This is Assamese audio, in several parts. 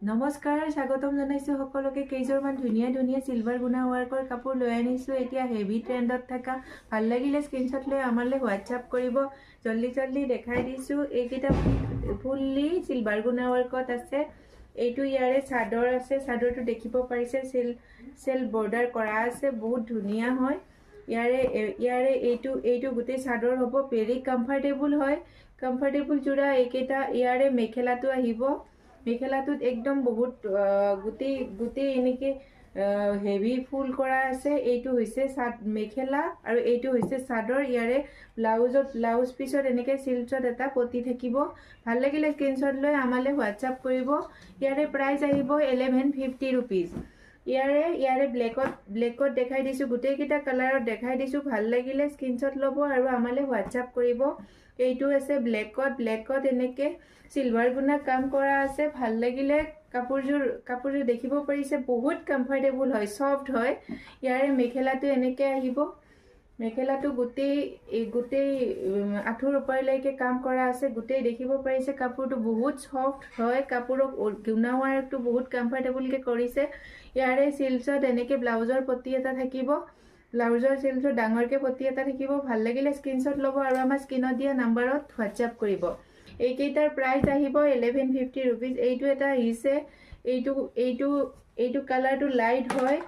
নমস্কাৰ স্বাগতম জনাইছো সকলোকে কেইজোৰমান ধুনীয়া ধুনীয়া সিলভাৰ গুণা ওয়াৰ্কৰ কাপোৰ লৈ আনিছো এতিয়া হেভি ট্ৰেন্ডত থকা ভাল লাগিলে স্ক্ৰিনশ্বট লৈ আমালৈ হোৱাটছআপ কৰিব জলদি জলদি দেখাই দিছো এইকেইটা ফুললি সিলভাৰ গুণা ওয়াৰ্কত আছে এইটো ইয়াৰে চাদৰ আছে চাদৰটো দেখিব পাৰিছে সেল বৰ্ডাৰ কৰা আছে বহুত ধুনীয়া হয় ইয়াৰে এইটো গোটেই চাদৰ হ'ব ভেৰি কমফৰ্টেবল হয় কমফৰ্টেবল জোৰা এইকেইটা ইয়াৰে মেখেলাটো আহিব মেখেলাটোত একদম বহুত গোটেই এনেকে হেভি ফুল কৰা আছে এইটো হৈছে মেখেলা আৰু এইটো হৈছে চাদৰ ইয়াৰে ব্লাউজ পিছত এনেকে সিলচত এটা পতি থাকিব ভাল লাগিলে স্ক্ৰিনশ্বট লৈ আমালৈ হোৱাটছআপ কৰিব ইয়াৰে প্ৰাইস আহিব 1150 रुपीस ইয়াৰে ব্লেকত দেখাই দিছো গোটেই কিটা কালাৰত দেখাই দিছো ভাল লাগিলে স্ক্ৰিনশ্বট লব আৰু আমালৈ হোৱাটছআপ কৰিব এইটো আছে ব্লেকত এনেকে সিলভাৰ গুণা কাম কৰা আছে ভাল লাগিলে কাপোৰজোৰ দেখিব পাৰিছে বহুত কমফৰ্টেবল হয় সফট হয় ইয়াৰে মেখেলাটো এনেকে আহিব মেখেলাটো গোটেই আঁঠুৰ ওপৰলৈকে কাম কৰা আছে গোটেই দেখিব পাৰিছে কাপোৰটো বহুত সফট হয় কাপোৰক গুণা ওয়াৰ্কটো বহুত কমফৰ্টেবল কে কৰিছে ইয়াৰে সিলচত এনেকে ব্লাউজৰ পটি এটা থাকিব ব্লাউজৰ সিলচত ডাঙৰকে পটি এটা থাকিব ভাল লাগিলে স্ক্ৰিনশ্বট লব আৰু আমাৰ স্ক্ৰিনত দিয়া নম্বৰত হোৱাটছআপ কৰিব এইকেইটাৰ প্ৰাইস আহিব 1150 रुपीस এইটো এটা আহিছে এইটো কালাৰটো লাইট হয়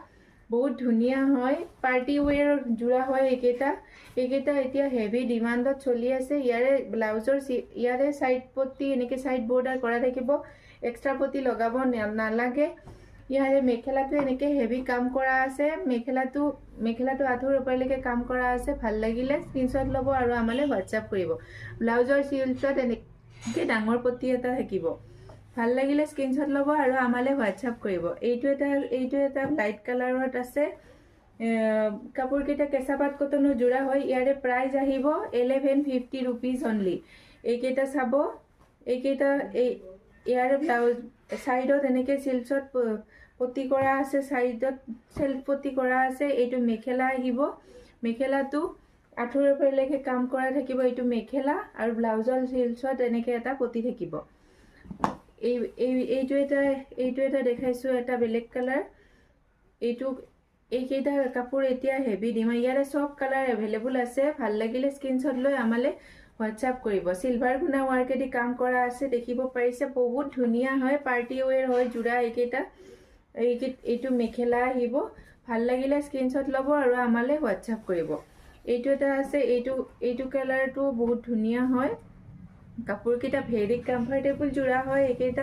বহুত ধুনীয়া হয় পাৰ্টি ওয়্যাৰ জোৰা হয় এইকেইটা এতিয়া হেভি ডিমান্ডত চলি আছে ইয়াৰে ব্লাউজৰ ইয়াৰে সাইড পটি এনেকে সাইড বৰ্ডাৰ কৰা থাকিব এক্সট্ৰা পটি লগাব নালাগে ইয়াৰে মেখেলাটো এনেকে হেভি কাম কৰা আছে মেখেলাটো আঁঠুৰ ওপৰলৈকে কাম কৰা আছে ভাল লাগিলে স্ক্ৰিনশ্বট লব আৰু আমালৈ হোৱাটছআপ কৰিব ব্লাউজৰ সিলচত এনেকে ডাঙৰ পটি এটা থাকিব ভাল লাগিলে স্ক্ৰিনশ্বট লব আৰু আমালৈ হোৱাটছআপ কৰিব এইটো এটা লাইট কালাৰত আছে কাপোৰ কেইটা কেঁচাপাত কটনৰ জোৰা হয় ইয়াৰে প্ৰাইস আহিব 1150 रुपीस অনলি এইকেইটা চাব ইয়াৰে ব্লাউজ সাইডত এনেকে সিলচত পটি কৰা আছে সাইডত সেলফ পটি কৰা আছে এইটো মেখেলা আহিব মেখেলাটো আঁঠুৰ ওপৰলৈকে কাম কৰা থাকিব এইটো মেখেলা আৰু ব্লাউজৰ সিলচত এনেকে এটা পটি থাকিব এইটো এটা দেখাইছো এটা বেলেগ কালাৰ এইকেইটা কাপোৰ এতিয়া হেভি ডিমান্ড ইয়াৰে সব কালাৰ এভেইলেবল আছে ভাল লাগিলে স্ক্ৰিনশ্বট লৈ আমালৈ হোৱাটছআপ কৰিব সিলভাৰ গুণা ওয়াৰ্কেদি কাম কৰা আছে দেখিব পাৰিছে বহুত ধুনীয়া হয় পাৰ্টি ওয়্যাৰ হয় জোৰা এইটো মেখেলা আহিব ভাল লাগিলে স্ক্ৰিনশ্বট লব আৰু আমালৈ হোৱাটছআপ কৰিব এইটো এটা আছে এইটো কালাৰটো বহুত ধুনীয়া হয় কাপোৰ কেইটা ভেৰি কমফৰ্টেবল জোৰা হয় এইকেইটা